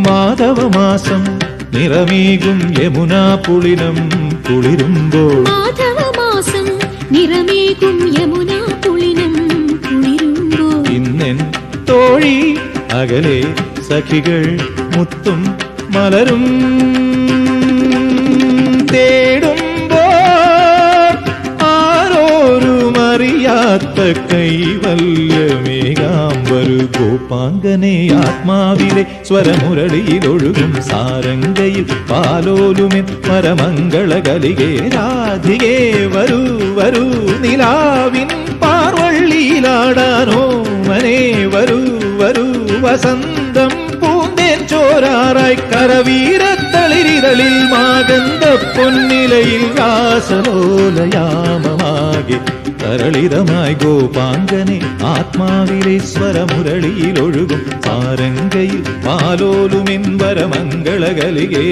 മാധവമാസം നിറമേകും യമുനാ പുളിനം കുളിരുമ്പോൾ മാധവമാസം നിറമേകും യമുനാ പുളിനം കുളിരുമ്പോൾ ഇന്നെൻ തോഴി അകലെ സഖികൾ മുത്തും മലരും തേടുമ്പോൾ ആരോരുമറിയാത്ത കൈവല്യമേകാം വരൂ ഗോപാംഗനെ ആത്മാവിലെ സ്വരമുരളിയിലൊഴുകും സാരംഗയിൽ പാലോലുമെൻ പരമംഗളകലികേ രാധികേ വരൂ വരൂ നിലാവിൻ പാർവള്ളിയിലാടാനോ മനെ വരൂ വരൂ വസന്തം പൂന്തേൻ ചോരാറായി കരവീരത്തളിരിതളിൽ മാഗന്ധ പൊന്നിലയിൽ രാസലോലയാമമാകെ തരളിതമായി ഗോപാംഗനെ ആത്മാവിലെ സ്വരമുരളിയിലൊഴുകും സാരംഗയിൽ പാലോലുമെൻ വരമംഗളകലികേ